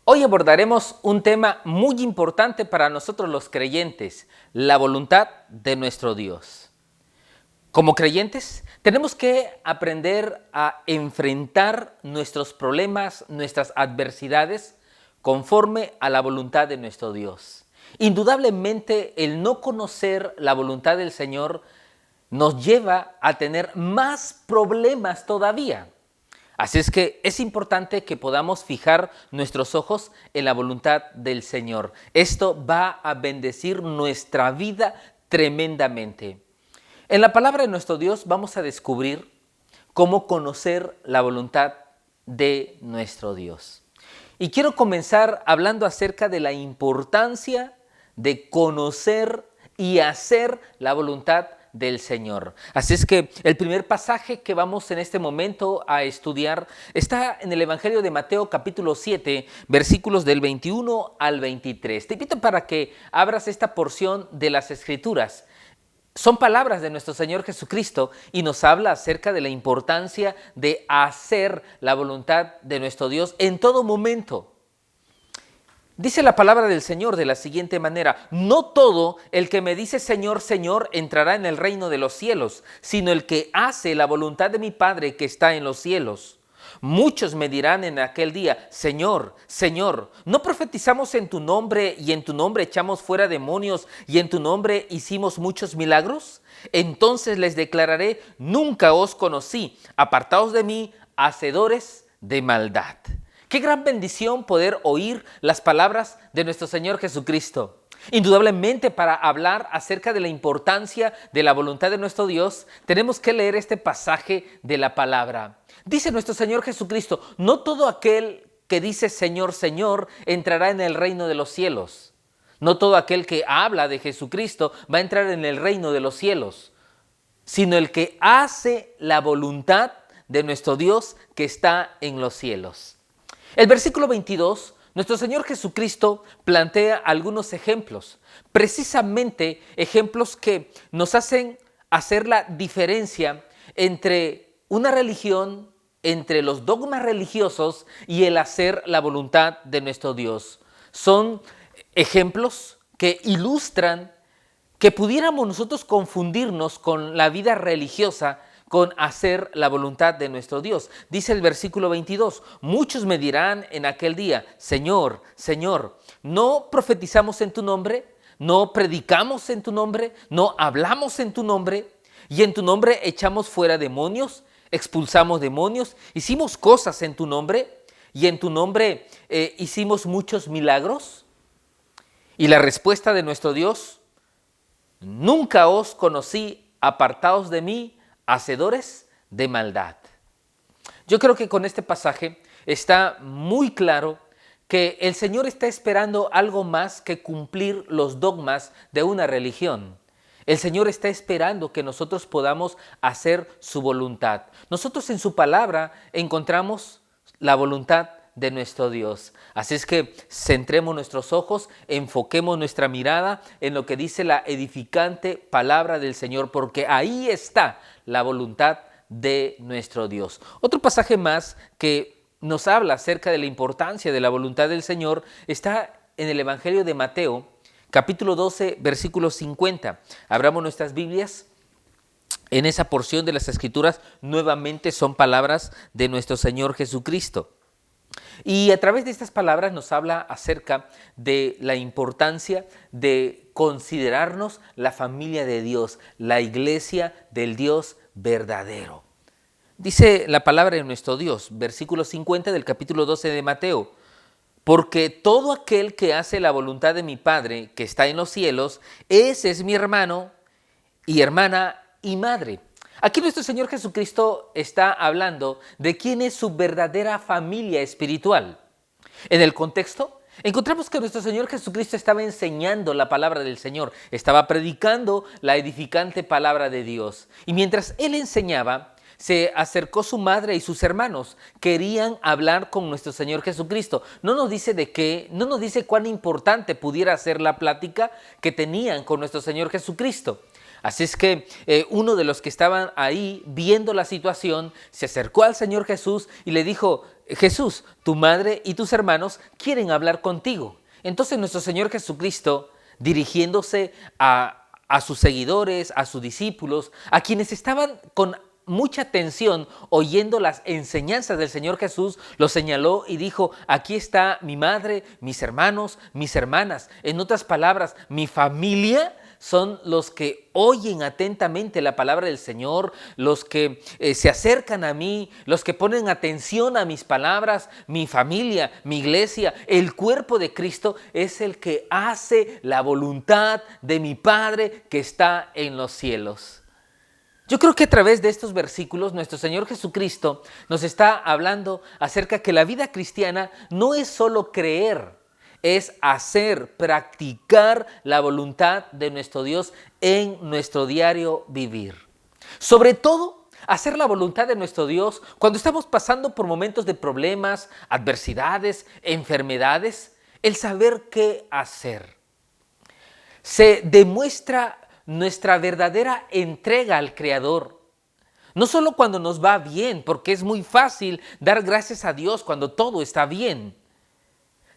Hoy abordaremos un tema muy importante para nosotros los creyentes, la voluntad de nuestro Dios. Como creyentes, tenemos que aprender a enfrentar nuestros problemas, nuestras adversidades, conforme a la voluntad de nuestro Dios. Indudablemente, el no conocer la voluntad del Señor nos lleva a tener más problemas todavía. Así es que es importante que podamos fijar nuestros ojos en la voluntad del Señor. Esto va a bendecir nuestra vida tremendamente. En la palabra de nuestro Dios vamos a descubrir cómo conocer la voluntad de nuestro Dios. Y quiero comenzar hablando acerca de la importancia de conocer y hacer la voluntad del Señor. Así es que el primer pasaje que vamos en este momento a estudiar está en el Evangelio de Mateo capítulo 7, versículos del 21 al 23. Te invito para que abras esta porción de las Escrituras. Son palabras de nuestro Señor Jesucristo y nos habla acerca de la importancia de hacer la voluntad de nuestro Dios en todo momento. Dice la palabra del Señor de la siguiente manera: no todo el que me dice Señor, Señor entrará en el reino de los cielos, sino el que hace la voluntad de mi Padre que está en los cielos. Muchos me dirán en aquel día: Señor, Señor, ¿no profetizamos en tu nombre y en tu nombre echamos fuera demonios y en tu nombre hicimos muchos milagros? Entonces les declararé: nunca os conocí, apartaos de mí, hacedores de maldad. Qué gran bendición poder oír las palabras de nuestro Señor Jesucristo. Indudablemente, para hablar acerca de la importancia de la voluntad de nuestro Dios, tenemos que leer este pasaje de la palabra. Dice nuestro Señor Jesucristo: no todo aquel que dice Señor, Señor entrará en el reino de los cielos. No todo aquel que habla de Jesucristo va a entrar en el reino de los cielos, sino el que hace la voluntad de nuestro Dios que está en los cielos. El versículo 22, nuestro Señor Jesucristo plantea algunos ejemplos, precisamente ejemplos que nos hacen hacer la diferencia entre una religión, entre los dogmas religiosos y el hacer la voluntad de nuestro Dios. Son ejemplos que ilustran que pudiéramos nosotros confundirnos con la vida religiosa con hacer la voluntad de nuestro Dios. Dice el versículo 22, muchos me dirán en aquel día: Señor, Señor, ¿no profetizamos en tu nombre? ¿No predicamos en tu nombre? ¿No hablamos en tu nombre? ¿Y en tu nombre echamos fuera demonios? ¿Expulsamos demonios? ¿Hicimos cosas en tu nombre? ¿Y en tu nombre hicimos muchos milagros? Y la respuesta de nuestro Dios: nunca os conocí, apartaos de mí, hacedores de maldad. Yo creo que con este pasaje está muy claro que el Señor está esperando algo más que cumplir los dogmas de una religión. El Señor está esperando que nosotros podamos hacer su voluntad. Nosotros en su palabra encontramos la voluntad de nuestro Dios. Así es que centremos nuestros ojos, enfoquemos nuestra mirada en lo que dice la edificante palabra del Señor, porque ahí está la voluntad de nuestro Dios. Otro pasaje más que nos habla acerca de la importancia de la voluntad del Señor está en el Evangelio de Mateo, capítulo 12, versículo 50. Abramos nuestras Biblias. En esa porción de las Escrituras nuevamente son palabras de nuestro Señor Jesucristo. Y a través de estas palabras nos habla acerca de la importancia de considerarnos la familia de Dios, la iglesia del Dios verdadero. Dice la palabra de nuestro Dios, versículo 50 del capítulo 12 de Mateo: porque todo aquel que hace la voluntad de mi Padre que está en los cielos, ese es mi hermano y hermana y madre. Aquí nuestro Señor Jesucristo está hablando de quién es su verdadera familia espiritual. En el contexto, encontramos que nuestro Señor Jesucristo estaba enseñando la palabra del Señor, estaba predicando la edificante palabra de Dios. Y mientras Él enseñaba, se acercó su madre y sus hermanos. Querían hablar con nuestro Señor Jesucristo. No nos dice de qué, no nos dice cuán importante pudiera ser la plática que tenían con nuestro Señor Jesucristo. Así es que uno de los que estaban ahí viendo la situación se acercó al Señor Jesús y le dijo: Jesús, tu madre y tus hermanos quieren hablar contigo. Entonces nuestro Señor Jesucristo, dirigiéndose a sus seguidores, a sus discípulos, a quienes estaban con mucha atención oyendo las enseñanzas del Señor Jesús, lo señaló y dijo: aquí está mi madre, mis hermanos, mis hermanas. En otras palabras, mi familia son los que oyen atentamente la palabra del Señor, los que se acercan a mí, los que ponen atención a mis palabras. Mi familia, mi iglesia, el cuerpo de Cristo es el que hace la voluntad de mi Padre que está en los cielos. Yo creo que a través de estos versículos nuestro Señor Jesucristo nos está hablando acerca que la vida cristiana no es solo creer, es hacer, practicar la voluntad de nuestro Dios en nuestro diario vivir. Sobre todo, hacer la voluntad de nuestro Dios cuando estamos pasando por momentos de problemas, adversidades, enfermedades, el saber qué hacer. Se demuestra nuestra verdadera entrega al Creador. No solo cuando nos va bien, porque es muy fácil dar gracias a Dios cuando todo está bien,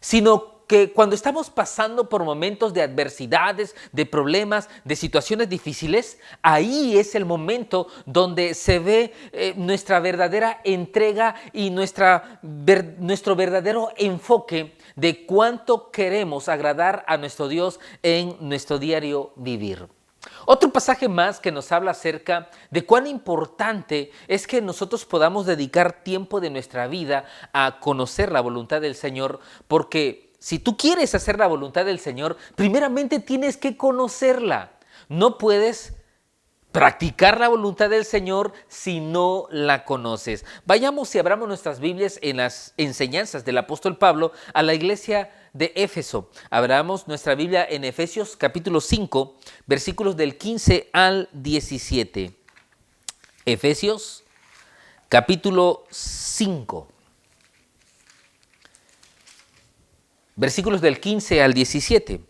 sino que cuando estamos pasando por momentos de adversidades, de problemas, de situaciones difíciles, ahí es el momento donde se ve nuestra verdadera entrega y nuestro verdadero enfoque de cuánto queremos agradar a nuestro Dios en nuestro diario vivir. Otro pasaje más que nos habla acerca de cuán importante es que nosotros podamos dedicar tiempo de nuestra vida a conocer la voluntad del Señor, porque si tú quieres hacer la voluntad del Señor, primeramente tienes que conocerla. No puedes practicar la voluntad del Señor si no la conoces. Vayamos y abramos nuestras Biblias en las enseñanzas del apóstol Pablo a la iglesia de Éfeso. Abramos nuestra Biblia en Efesios capítulo 5, versículos del 15 al 17. Efesios capítulo 5. Versículos del 15 al 17,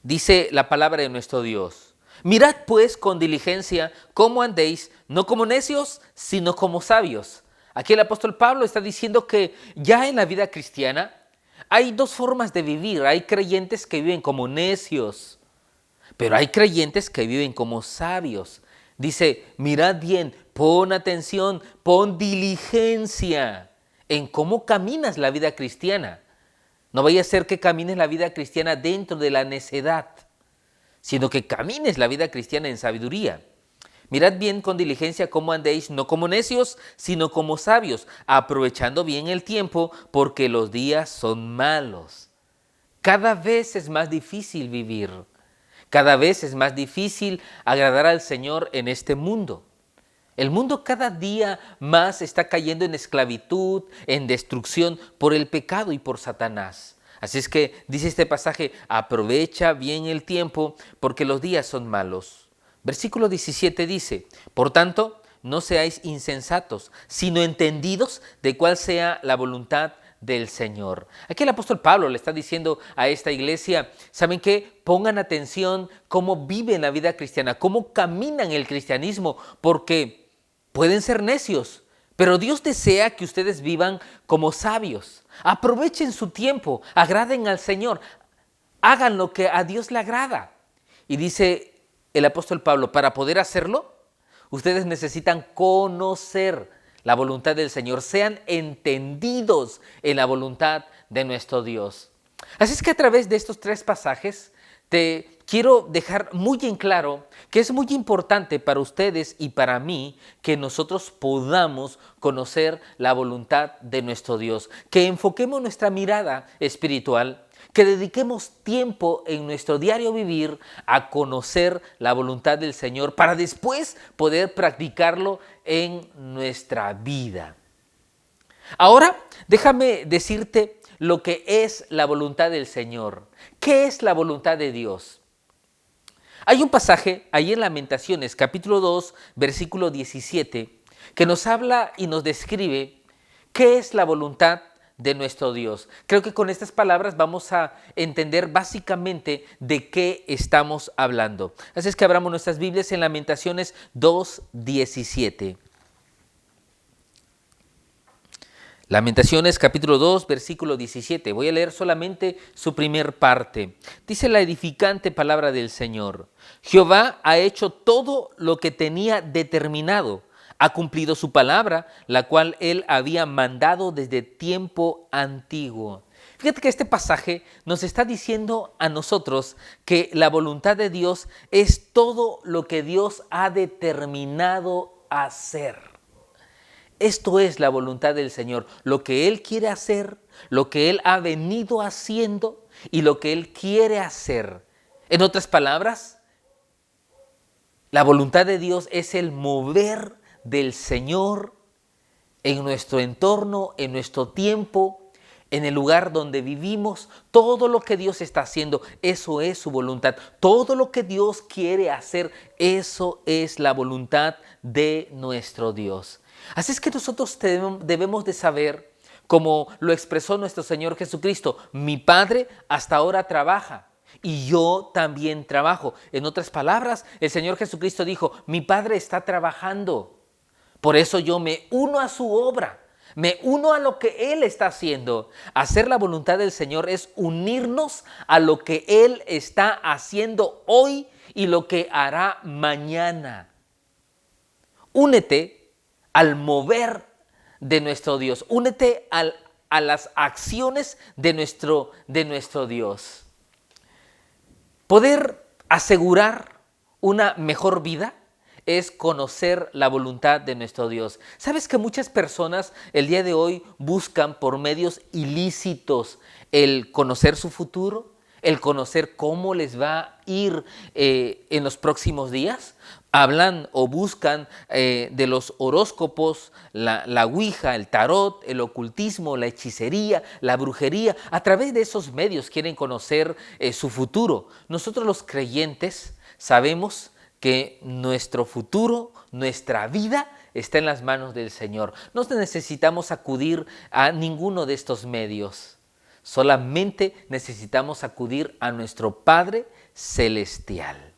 dice la palabra de nuestro Dios: mirad pues con diligencia cómo andéis, no como necios, sino como sabios. Aquí el apóstol Pablo está diciendo que ya en la vida cristiana hay dos formas de vivir. Hay creyentes que viven como necios, pero hay creyentes que viven como sabios. Dice: mirad bien, pon atención, pon diligencia en cómo caminas la vida cristiana. No vaya a ser que camines la vida cristiana dentro de la necedad, sino que camines la vida cristiana en sabiduría. Mirad bien con diligencia cómo andéis, no como necios, sino como sabios, aprovechando bien el tiempo, porque los días son malos. Cada vez es más difícil vivir. Cada vez es más difícil agradar al Señor en este mundo. El mundo cada día más está cayendo en esclavitud, en destrucción por el pecado y por Satanás. Así es que dice este pasaje: aprovecha bien el tiempo porque los días son malos. Versículo 17 dice: por tanto, no seáis insensatos, sino entendidos de cuál sea la voluntad del Señor. Aquí el apóstol Pablo le está diciendo a esta iglesia: ¿saben qué? Pongan atención cómo viven la vida cristiana, cómo caminan el cristianismo, porque pueden ser necios, pero Dios desea que ustedes vivan como sabios. Aprovechen su tiempo, agraden al Señor, hagan lo que a Dios le agrada. Y dice el apóstol Pablo: para poder hacerlo, ustedes necesitan conocer la voluntad del Señor, sean entendidos en la voluntad de nuestro Dios. Así es que a través de estos tres pasajes te quiero dejar muy en claro que es muy importante para ustedes y para mí que nosotros podamos conocer la voluntad de nuestro Dios, que enfoquemos nuestra mirada espiritual, que dediquemos tiempo en nuestro diario vivir a conocer la voluntad del Señor para después poder practicarlo en nuestra vida. Ahora, déjame decirte lo que es la voluntad del Señor. ¿Qué es la voluntad de Dios? Hay un pasaje ahí en Lamentaciones, capítulo 2, versículo 17, que nos habla y nos describe qué es la voluntad de nuestro Dios. Creo que con estas palabras vamos a entender básicamente de qué estamos hablando. Así es que abramos nuestras Biblias en Lamentaciones 2:17. Lamentaciones capítulo 2, versículo 17. Voy a leer solamente su primer parte. Dice la edificante palabra del Señor: Jehová ha hecho todo lo que tenía determinado. Ha cumplido su palabra, la cual él había mandado desde tiempo antiguo. Fíjate que este pasaje nos está diciendo a nosotros que la voluntad de Dios es todo lo que Dios ha determinado hacer. Esto es la voluntad del Señor, lo que Él quiere hacer, lo que Él ha venido haciendo y lo que Él quiere hacer. En otras palabras, la voluntad de Dios es el mover del Señor en nuestro entorno, en nuestro tiempo, en el lugar donde vivimos. Todo lo que Dios está haciendo, eso es su voluntad. Todo lo que Dios quiere hacer, eso es la voluntad de nuestro Dios. Así es que nosotros debemos de saber, como lo expresó nuestro Señor Jesucristo: mi Padre hasta ahora trabaja y yo también trabajo. En otras palabras, el Señor Jesucristo dijo: mi Padre está trabajando. Por eso yo me uno a su obra, me uno a lo que Él está haciendo. Hacer la voluntad del Señor es unirnos a lo que Él está haciendo hoy y lo que hará mañana. Únete al mover de nuestro Dios, únete a las acciones de nuestro Dios. Poder asegurar una mejor vida es conocer la voluntad de nuestro Dios. ¿Sabes que muchas personas el día de hoy buscan por medios ilícitos el conocer su futuro, el conocer cómo les va a ir en los próximos días? Hablan o buscan de los horóscopos, la ouija, el tarot, el ocultismo, la hechicería, la brujería. A través de esos medios quieren conocer su futuro. Nosotros los creyentes sabemos que nuestro futuro, nuestra vida está en las manos del Señor. No necesitamos acudir a ninguno de estos medios. Solamente necesitamos acudir a nuestro Padre Celestial.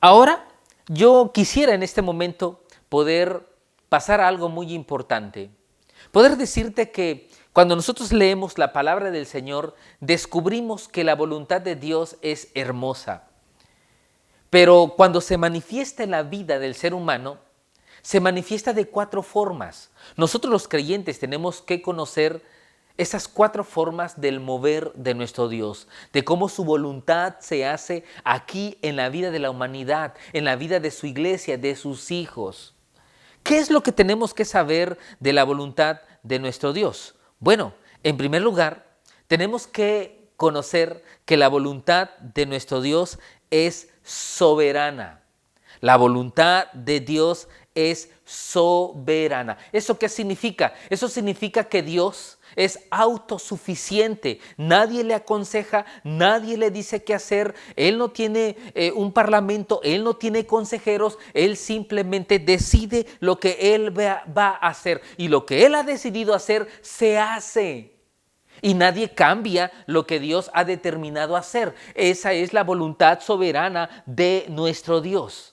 Ahora, yo quisiera en este momento poder pasar a algo muy importante. Poder decirte que cuando nosotros leemos la palabra del Señor, descubrimos que la voluntad de Dios es hermosa. Pero cuando se manifiesta en la vida del ser humano, se manifiesta de 4 formas. Nosotros los creyentes tenemos que conocer esas 4 formas del mover de nuestro Dios, de cómo su voluntad se hace aquí en la vida de la humanidad, en la vida de su iglesia, de sus hijos. ¿Qué es lo que tenemos que saber de la voluntad de nuestro Dios? Bueno, en primer lugar, tenemos que conocer que la voluntad de nuestro Dios es soberana. La voluntad de Dios es soberana. ¿Eso qué significa? Eso significa que Dios es autosuficiente. Nadie le aconseja, nadie le dice qué hacer. Él no tiene un parlamento, Él no tiene consejeros. Él simplemente decide lo que Él va a hacer. Y lo que Él ha decidido hacer, se hace. Y nadie cambia lo que Dios ha determinado hacer. Esa es la voluntad soberana de nuestro Dios.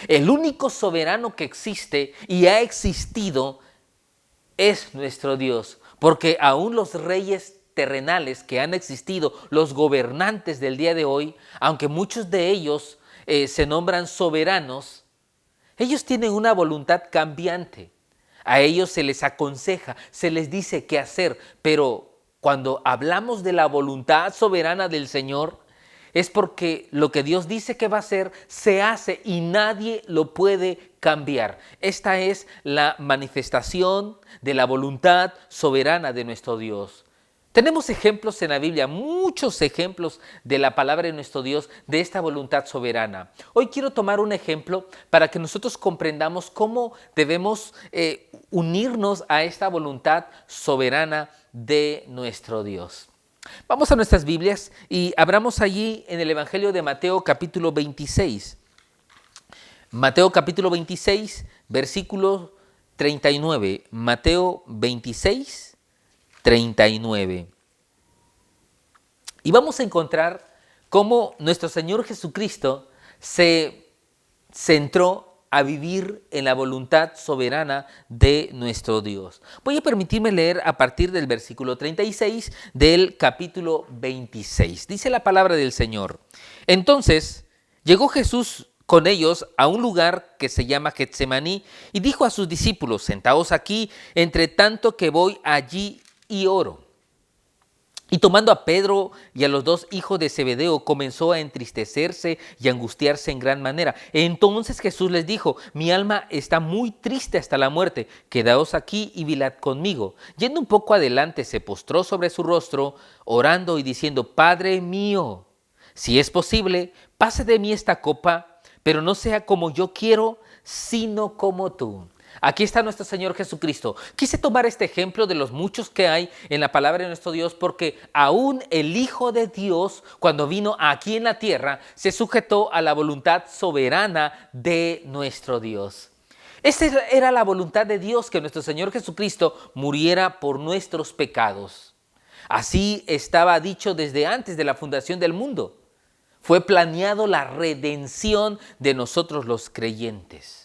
El único soberano que existe y ha existido es nuestro Dios, porque aún los reyes terrenales que han existido, los gobernantes del día de hoy, aunque muchos de ellos se nombran soberanos, ellos tienen una voluntad cambiante. A ellos se les aconseja, se les dice qué hacer, pero cuando hablamos de la voluntad soberana del Señor, es porque lo que Dios dice que va a hacer, se hace y nadie lo puede cambiar. Esta es la manifestación de la voluntad soberana de nuestro Dios. Tenemos ejemplos en la Biblia, muchos ejemplos de la palabra de nuestro Dios, de esta voluntad soberana. Hoy quiero tomar un ejemplo para que nosotros comprendamos cómo debemos unirnos a esta voluntad soberana de nuestro Dios. Vamos a nuestras Biblias y abramos allí en el Evangelio de Mateo capítulo 26. Mateo capítulo 26, versículos 39, Mateo 26, 39. Y vamos a encontrar cómo nuestro Señor Jesucristo se centró a vivir en la voluntad soberana de nuestro Dios. Voy a permitirme leer a partir del versículo 36 del capítulo 26. Dice la palabra del Señor. Entonces llegó Jesús con ellos a un lugar que se llama Getsemaní y dijo a sus discípulos: sentaos aquí, entre tanto que voy allí y oro. Y tomando a Pedro y a los dos hijos de Zebedeo, comenzó a entristecerse y angustiarse en gran manera. Entonces Jesús les dijo: mi alma está muy triste hasta la muerte, quedaos aquí y velad conmigo. Yendo un poco adelante, se postró sobre su rostro, orando y diciendo: Padre mío, si es posible, pase de mí esta copa, pero no sea como yo quiero, sino como tú. Aquí está nuestro Señor Jesucristo. Quise tomar este ejemplo de los muchos que hay en la palabra de nuestro Dios, porque aún el Hijo de Dios, cuando vino aquí en la tierra, se sujetó a la voluntad soberana de nuestro Dios. Esta era la voluntad de Dios, que nuestro Señor Jesucristo muriera por nuestros pecados. Así estaba dicho desde antes de la fundación del mundo. Fue planeado la redención de nosotros los creyentes.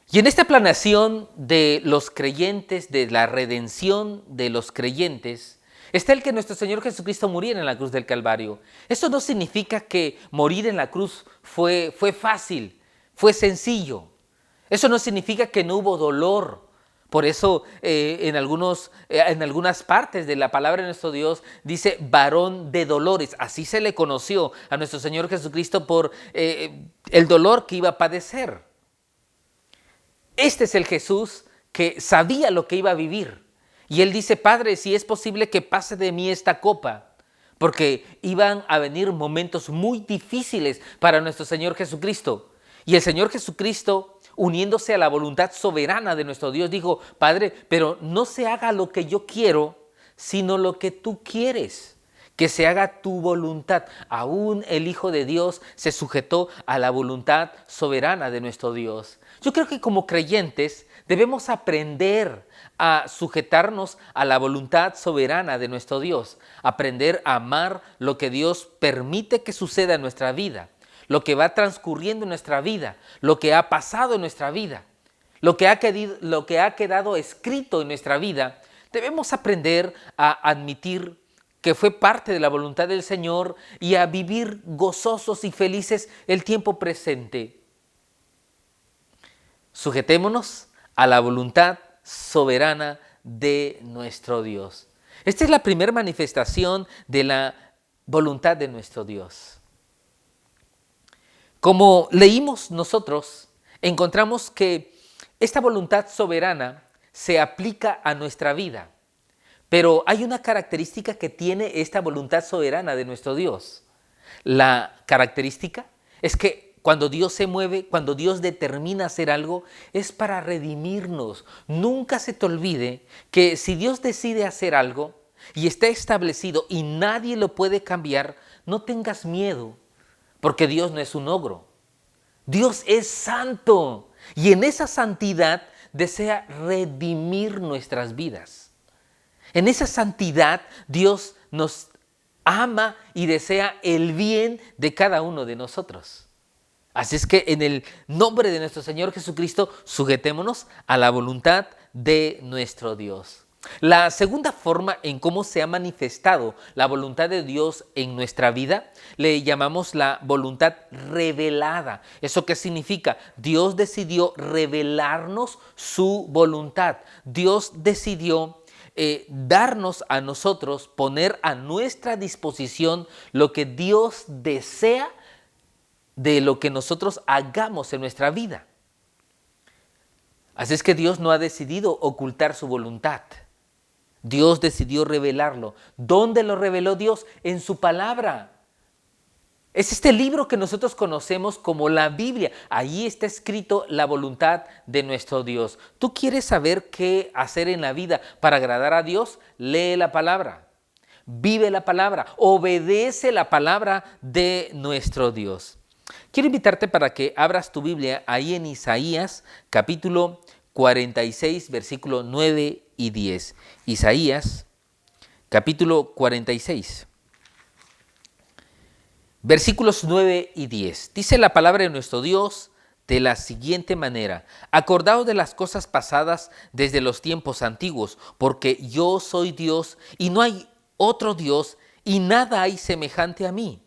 Y en esta planeación de los creyentes, de la redención de los creyentes, está el que nuestro Señor Jesucristo muriera en la cruz del Calvario. Eso no significa que morir en la cruz fue fácil, fue sencillo. Eso no significa que no hubo dolor. Por eso en algunas partes de la palabra de nuestro Dios dice varón de dolores. Así se le conoció a nuestro Señor Jesucristo por el dolor que iba a padecer. Este es el Jesús que sabía lo que iba a vivir. Y él dice: Padre, si es posible que pase de mí esta copa. Porque iban a venir momentos muy difíciles para nuestro Señor Jesucristo. Y el Señor Jesucristo, uniéndose a la voluntad soberana de nuestro Dios, dijo: Padre, pero no se haga lo que yo quiero, sino lo que tú quieres. Que se haga tu voluntad. Aún el Hijo de Dios se sujetó a la voluntad soberana de nuestro Dios. Yo creo que como creyentes debemos aprender a sujetarnos a la voluntad soberana de nuestro Dios. Aprender a amar lo que Dios permite que suceda en nuestra vida. Lo que va transcurriendo en nuestra vida. Lo que ha pasado en nuestra vida. Lo que ha quedado escrito en nuestra vida. Debemos aprender a admitir que fue parte de la voluntad del Señor y a vivir gozosos y felices el tiempo presente. Sujetémonos a la voluntad soberana de nuestro Dios. Esta es la primera manifestación de la voluntad de nuestro Dios. Como leímos nosotros, encontramos que esta voluntad soberana se aplica a nuestra vida. Pero hay una característica que tiene esta voluntad soberana de nuestro Dios. La característica es que cuando Dios se mueve, cuando Dios determina hacer algo, es para redimirnos. Nunca se te olvide que si Dios decide hacer algo y está establecido y nadie lo puede cambiar, no tengas miedo, porque Dios no es un ogro. Dios es santo y en esa santidad desea redimir nuestras vidas. En esa santidad Dios nos ama y desea el bien de cada uno de nosotros. Así es que en el nombre de nuestro Señor Jesucristo, sujetémonos a la voluntad de nuestro Dios. La segunda forma en cómo se ha manifestado la voluntad de Dios en nuestra vida, le llamamos la voluntad revelada. ¿Eso qué significa? Dios decidió revelarnos su voluntad. Dios decidió darnos a nosotros, poner a nuestra disposición lo que Dios desea de lo que nosotros hagamos en nuestra vida. Así es que Dios no ha decidido ocultar su voluntad. Dios decidió revelarlo. ¿Dónde lo reveló Dios? En su palabra. Es este libro que nosotros conocemos como la Biblia. Allí está escrito la voluntad de nuestro Dios. ¿Tú quieres saber qué hacer en la vida para agradar a Dios? Lee la palabra, vive la palabra, obedece la palabra de nuestro Dios. Quiero invitarte para que abras tu Biblia ahí en Isaías, capítulo 46, versículo 9 y 10. Isaías, capítulo 46, versículos 9 y 10. Dice la palabra de nuestro Dios de la siguiente manera: acordaos de las cosas pasadas desde los tiempos antiguos, porque yo soy Dios y no hay otro Dios y nada hay semejante a mí,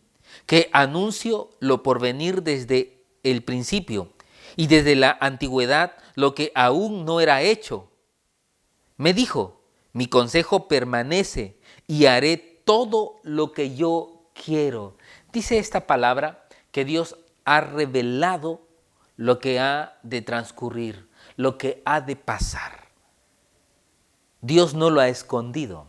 que anuncio lo por venir desde el principio y desde la antigüedad lo que aún no era hecho. Me dijo, mi consejo permanece y haré todo lo que yo quiero. Dice esta palabra que Dios ha revelado lo que ha de transcurrir, lo que ha de pasar. Dios no lo ha escondido.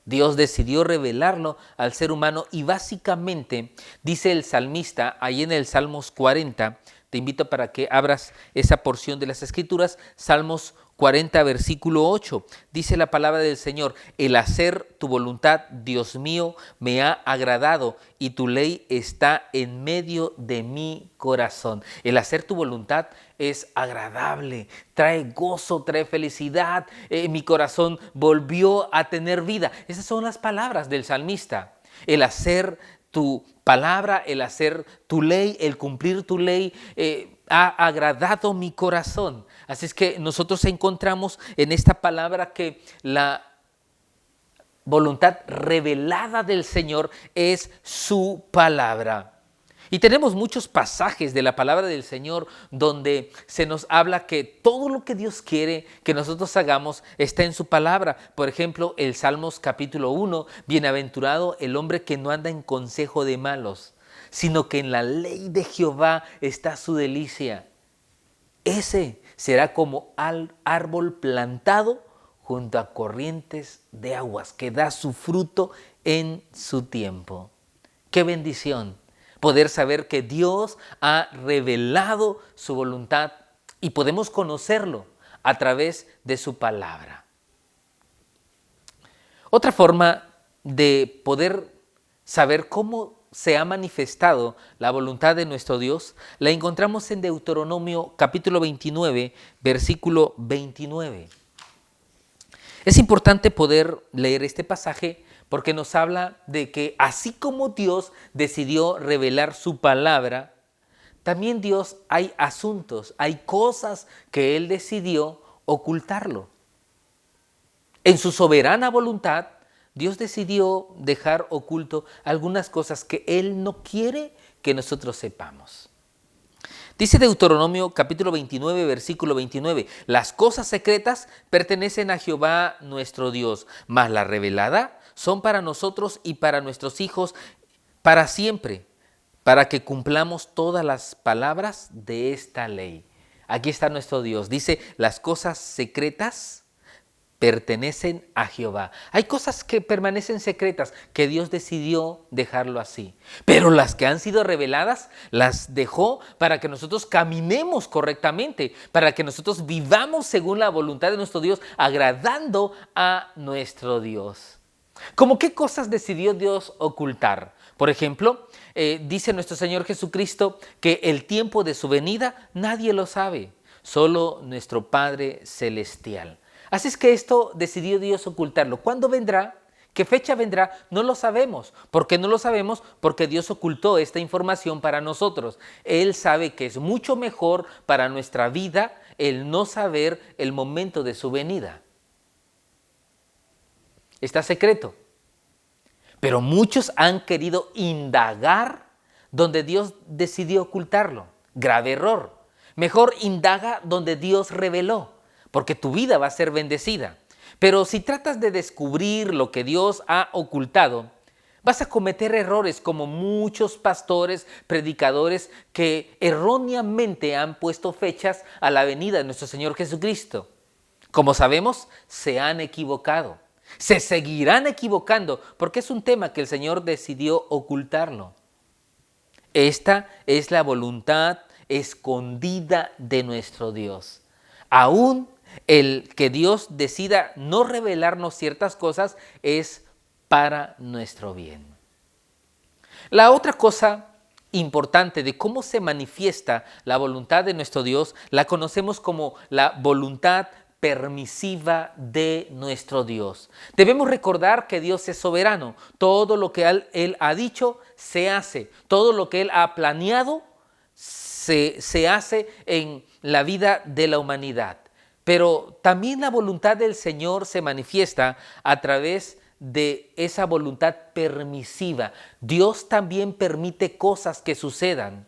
Dios decidió revelarlo al ser humano y básicamente dice el salmista ahí en el Salmos 40, te invito para que abras esa porción de las Escrituras, Salmos 40, versículo 8, dice la palabra del Señor: el hacer tu voluntad, Dios mío, me ha agradado y tu ley está en medio de mi corazón. El hacer tu voluntad es agradable, trae gozo, trae felicidad, mi corazón volvió a tener vida. Esas son las palabras del salmista. El hacer tu palabra, el hacer tu ley, el cumplir tu ley, ha agradado mi corazón. Así es que nosotros encontramos en esta palabra que la voluntad revelada del Señor es su palabra. Y tenemos muchos pasajes de la palabra del Señor donde se nos habla que todo lo que Dios quiere que nosotros hagamos está en su palabra. Por ejemplo, el Salmos capítulo 1, bienaventurado el hombre que no anda en consejo de malos, sino que en la ley de Jehová está su delicia. Ese será como árbol plantado junto a corrientes de aguas, que da su fruto en su tiempo. ¡Qué bendición! Poder saber que Dios ha revelado su voluntad y podemos conocerlo a través de su palabra. Otra forma de poder saber cómo se ha manifestado la voluntad de nuestro Dios la encontramos en Deuteronomio capítulo 29, versículo 29. Es importante poder leer este pasaje porque nos habla de que así como Dios decidió revelar su palabra, también Dios hay asuntos, hay cosas que Él decidió ocultarlo. En su soberana voluntad, Dios decidió dejar oculto algunas cosas que Él no quiere que nosotros sepamos. Dice Deuteronomio capítulo 29, versículo 29, las cosas secretas pertenecen a Jehová nuestro Dios, mas la revelada son para nosotros y para nuestros hijos para siempre, para que cumplamos todas las palabras de esta ley. Aquí está nuestro Dios. Dice, las cosas secretas pertenecen a Jehová. Hay cosas que permanecen secretas, que Dios decidió dejarlo así. Pero las que han sido reveladas, las dejó para que nosotros caminemos correctamente, para que nosotros vivamos según la voluntad de nuestro Dios, agradando a nuestro Dios. ¿Cómo qué cosas decidió Dios ocultar? Por ejemplo, dice nuestro Señor Jesucristo que el tiempo de su venida nadie lo sabe, solo nuestro Padre Celestial. Así es que esto decidió Dios ocultarlo. ¿Cuándo vendrá? ¿Qué fecha vendrá? No lo sabemos. ¿Por qué no lo sabemos? Porque Dios ocultó esta información para nosotros. Él sabe que es mucho mejor para nuestra vida el no saber el momento de su venida. Está secreto. Pero muchos han querido indagar donde Dios decidió ocultarlo. Grave error. Mejor indaga donde Dios reveló, porque tu vida va a ser bendecida. Pero si tratas de descubrir lo que Dios ha ocultado, vas a cometer errores como muchos pastores, predicadores que erróneamente han puesto fechas a la venida de nuestro Señor Jesucristo. Como sabemos, se han equivocado. Se seguirán equivocando porque es un tema que el Señor decidió ocultarlo. Esta es la voluntad escondida de nuestro Dios. Aún el que Dios decida no revelarnos ciertas cosas es para nuestro bien. La otra cosa importante de cómo se manifiesta la voluntad de nuestro Dios, la conocemos como la voluntad permisiva de nuestro Dios. Debemos recordar que Dios es soberano. Todo lo que Él ha dicho se hace. Todo lo que Él ha planeado se hace en la vida de la humanidad. Pero también la voluntad del Señor se manifiesta a través de esa voluntad permisiva. Dios también permite cosas que sucedan.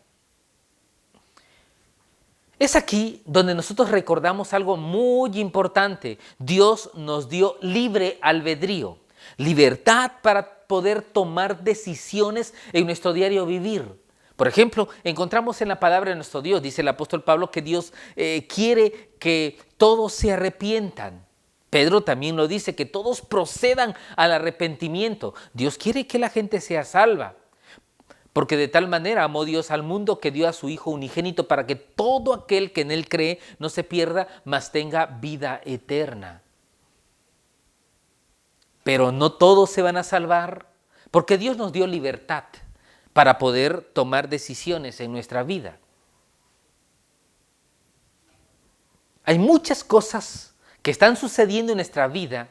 Es aquí donde nosotros recordamos algo muy importante. Dios nos dio libre albedrío, libertad para poder tomar decisiones en nuestro diario vivir. Por ejemplo, encontramos en la palabra de nuestro Dios, dice el apóstol Pablo, que Dios quiere que todos se arrepientan. Pedro también lo dice, que todos procedan al arrepentimiento. Dios quiere que la gente sea salva. Porque de tal manera amó Dios al mundo que dio a su Hijo unigénito para que todo aquel que en Él cree no se pierda, mas tenga vida eterna. Pero no todos se van a salvar, porque Dios nos dio libertad para poder tomar decisiones en nuestra vida. Hay muchas cosas que están sucediendo en nuestra vida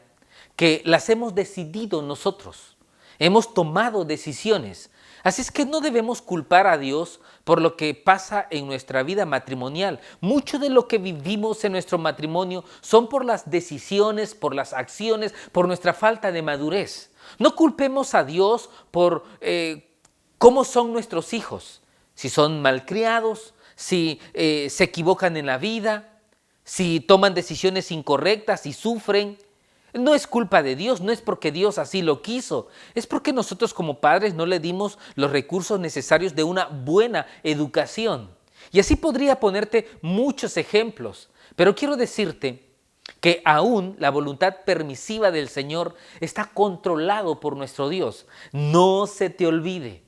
que las hemos decidido nosotros. Hemos tomado decisiones. Así es que no debemos culpar a Dios por lo que pasa en nuestra vida matrimonial. Mucho de lo que vivimos en nuestro matrimonio son por las decisiones, por las acciones, por nuestra falta de madurez. No culpemos a Dios por cómo son nuestros hijos, si son malcriados, si se equivocan en la vida, si toman decisiones incorrectas y sufren. No es culpa de Dios, no es porque Dios así lo quiso, es porque nosotros como padres no le dimos los recursos necesarios de una buena educación. Y así podría ponerte muchos ejemplos, pero quiero decirte que aún la voluntad permisiva del Señor está controlado por nuestro Dios. No se te olvide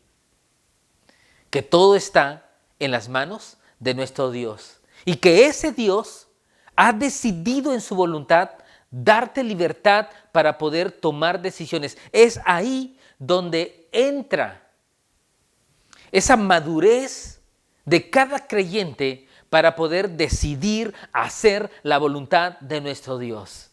que todo está en las manos de nuestro Dios y que ese Dios ha decidido en su voluntad darte libertad para poder tomar decisiones. Es ahí donde entra esa madurez de cada creyente para poder decidir hacer la voluntad de nuestro Dios.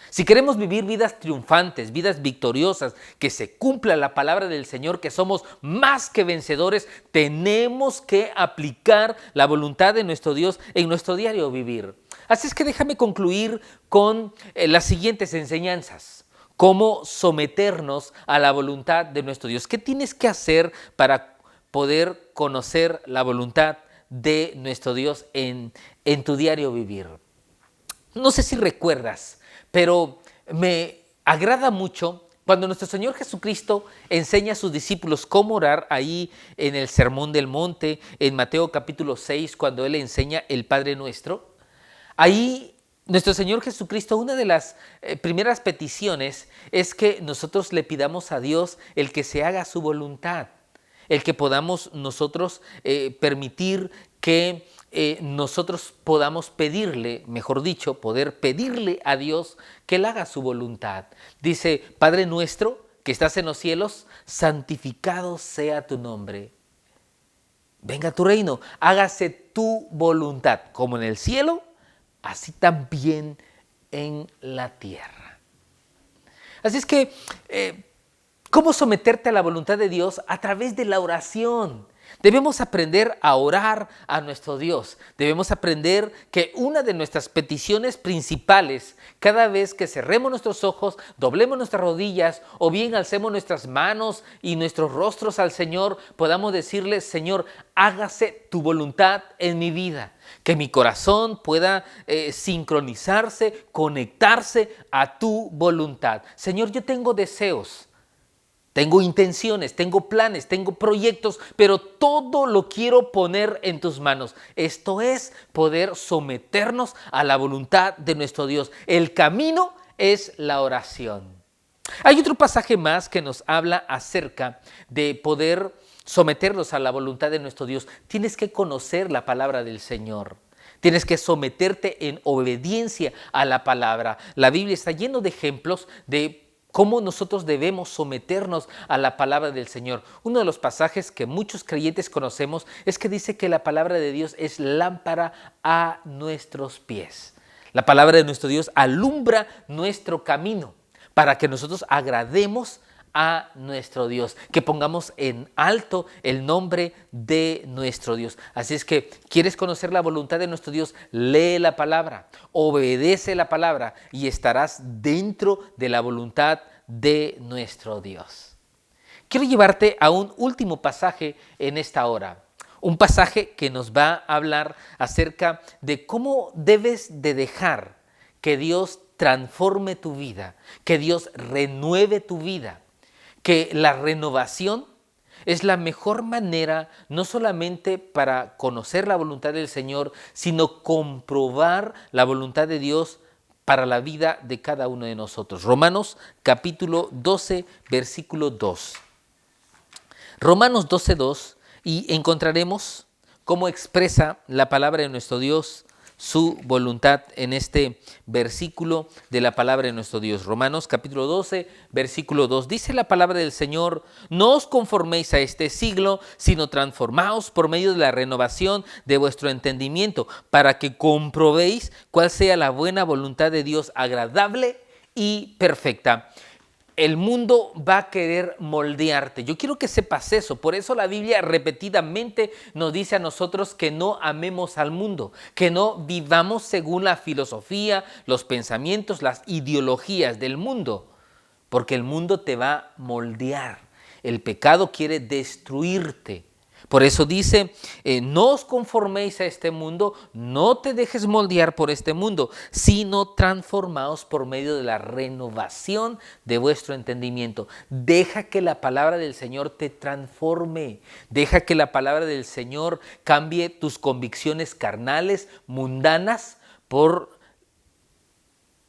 Si queremos vivir vidas triunfantes, vidas victoriosas, que se cumpla la palabra del Señor, que somos más que vencedores, tenemos que aplicar la voluntad de nuestro Dios en nuestro diario vivir. Así es que déjame concluir con las siguientes enseñanzas. Cómo someternos a la voluntad de nuestro Dios. ¿Qué tienes que hacer para poder conocer la voluntad de nuestro Dios en tu diario vivir? No sé si recuerdas, pero me agrada mucho cuando nuestro Señor Jesucristo enseña a sus discípulos cómo orar ahí en el Sermón del Monte, en Mateo capítulo 6, cuando Él enseña el Padre Nuestro. Ahí nuestro Señor Jesucristo, una de las primeras peticiones es que nosotros le pidamos a Dios el que se haga su voluntad, el que podamos nosotros permitir que nosotros podamos pedirle, mejor dicho, poder pedirle a Dios que Él haga su voluntad. Dice, Padre nuestro que estás en los cielos, santificado sea tu nombre. Venga tu reino, hágase tu voluntad, como en el cielo, así también en la tierra. Así es que, ¿cómo someterte a la voluntad de Dios? A través de la oración. Debemos aprender a orar a nuestro Dios. Debemos aprender que una de nuestras peticiones principales, cada vez que cerremos nuestros ojos, doblemos nuestras rodillas o bien alcemos nuestras manos y nuestros rostros al Señor, podamos decirle, Señor, hágase tu voluntad en mi vida. Que mi corazón pueda sincronizarse, conectarse a tu voluntad. Señor, yo tengo deseos. Tengo intenciones, tengo planes, tengo proyectos, pero todo lo quiero poner en tus manos. Esto es poder someternos a la voluntad de nuestro Dios. El camino es la oración. Hay otro pasaje más que nos habla acerca de poder someternos a la voluntad de nuestro Dios. Tienes que conocer la palabra del Señor. Tienes que someterte en obediencia a la palabra. La Biblia está llena de ejemplos de cómo nosotros debemos someternos a la palabra del Señor. Uno de los pasajes que muchos creyentes conocemos es que dice que la palabra de Dios es lámpara a nuestros pies. La palabra de nuestro Dios alumbra nuestro camino para que nosotros agrademos a nuestro Dios, que pongamos en alto el nombre de nuestro Dios. Así es que, ¿quieres conocer la voluntad de nuestro Dios? Lee la palabra, obedece la palabra y estarás dentro de la voluntad de nuestro Dios. Quiero llevarte a un último pasaje en esta hora, un pasaje que nos va a hablar acerca de cómo debes de dejar que Dios transforme tu vida, que Dios renueve tu vida, que la renovación es la mejor manera no solamente para conocer la voluntad del Señor, sino comprobar la voluntad de Dios para la vida de cada uno de nosotros. Romanos capítulo 12, versículo 2. Romanos 12, 2, y encontraremos cómo expresa la palabra de nuestro Dios su voluntad en este versículo de la palabra de nuestro Dios. Romanos capítulo 12, versículo 2. Dice la palabra del Señor: no os conforméis a este siglo, sino transformaos por medio de la renovación de vuestro entendimiento, para que comprobéis cuál sea la buena voluntad de Dios, agradable y perfecta. El mundo va a querer moldearte. Yo quiero que sepas eso. Por eso la Biblia repetidamente nos dice a nosotros que no amemos al mundo, que no vivamos según la filosofía, los pensamientos, las ideologías del mundo, porque el mundo te va a moldear. El pecado quiere destruirte. Por eso dice, no os conforméis a este mundo, no te dejes moldear por este mundo, sino transformaos por medio de la renovación de vuestro entendimiento. Deja que la palabra del Señor te transforme, deja que la palabra del Señor cambie tus convicciones carnales, mundanas, por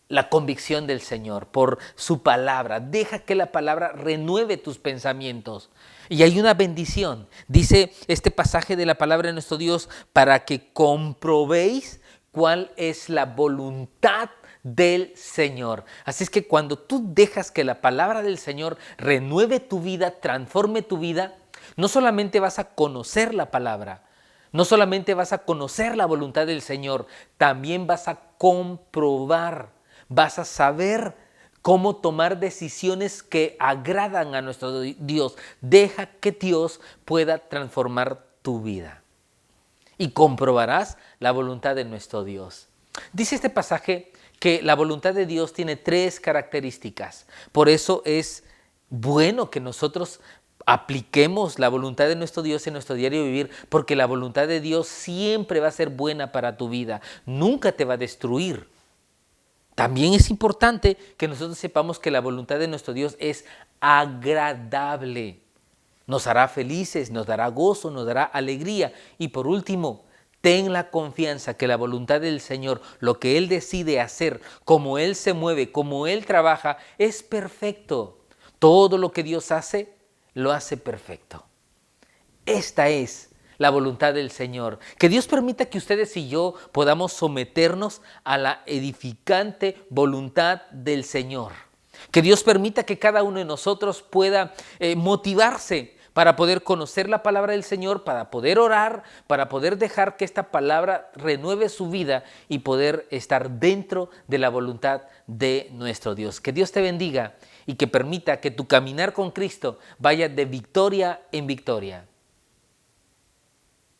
la convicción del Señor, por su palabra. Deja que la palabra renueve tus pensamientos. Y hay una bendición, dice este pasaje de la palabra de nuestro Dios, para que comprobéis cuál es la voluntad del Señor. Así es que cuando tú dejas que la palabra del Señor renueve tu vida, transforme tu vida, no solamente vas a conocer la palabra, no solamente vas a conocer la voluntad del Señor, también vas a comprobar, vas a saber cómo tomar decisiones que agradan a nuestro Dios. Deja que Dios pueda transformar tu vida y comprobarás la voluntad de nuestro Dios. Dice este pasaje que la voluntad de Dios tiene 3 características. Por eso es bueno que nosotros apliquemos la voluntad de nuestro Dios en nuestro diario vivir, porque la voluntad de Dios siempre va a ser buena para tu vida, nunca te va a destruir. También es importante que nosotros sepamos que la voluntad de nuestro Dios es agradable. Nos hará felices, nos dará gozo, nos dará alegría. Y por último, ten la confianza que la voluntad del Señor, lo que Él decide hacer, cómo Él se mueve, cómo Él trabaja, es perfecto. Todo lo que Dios hace, lo hace perfecto. Esta es la voluntad del Señor. Que Dios permita que ustedes y yo podamos someternos a la edificante voluntad del Señor. Que Dios permita que cada uno de nosotros pueda motivarse para poder conocer la palabra del Señor, para poder orar, para poder dejar que esta palabra renueve su vida y poder estar dentro de la voluntad de nuestro Dios. Que Dios te bendiga y que permita que tu caminar con Cristo vaya de victoria en victoria.